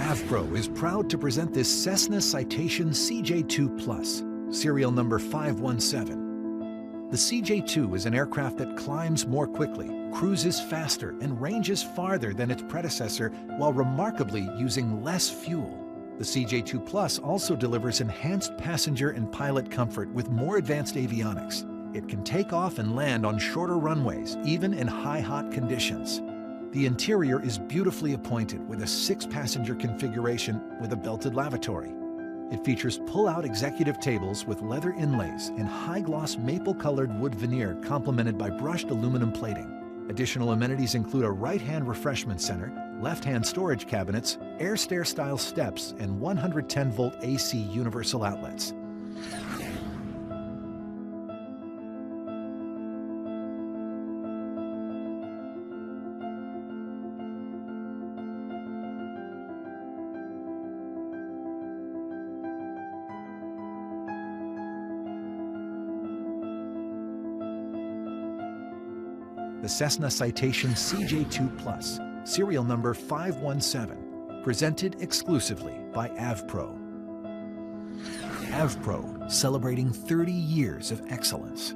Avpro is proud to present this CESSNA Citation CJ2+, serial number 517. The CJ2 is an aircraft that climbs more quickly, cruises faster, and ranges farther than its predecessor while remarkably using less fuel. The CJ2 Plus also delivers enhanced passenger and pilot comfort with more advanced avionics. It can take off and land on shorter runways, even in high-hot conditions. The interior is beautifully appointed with a 6-passenger configuration with a belted lavatory. It features pull-out executive tables with leather inlays and high-gloss maple-colored wood veneer complemented by brushed aluminum plating. Additional amenities include a right-hand refreshment center, left-hand storage cabinets, air stair-style steps, and 110-volt AC universal outlets. The CESSNA Citation CJ2+, serial number 517, presented exclusively by Avpro. Avpro, celebrating 30 years of excellence.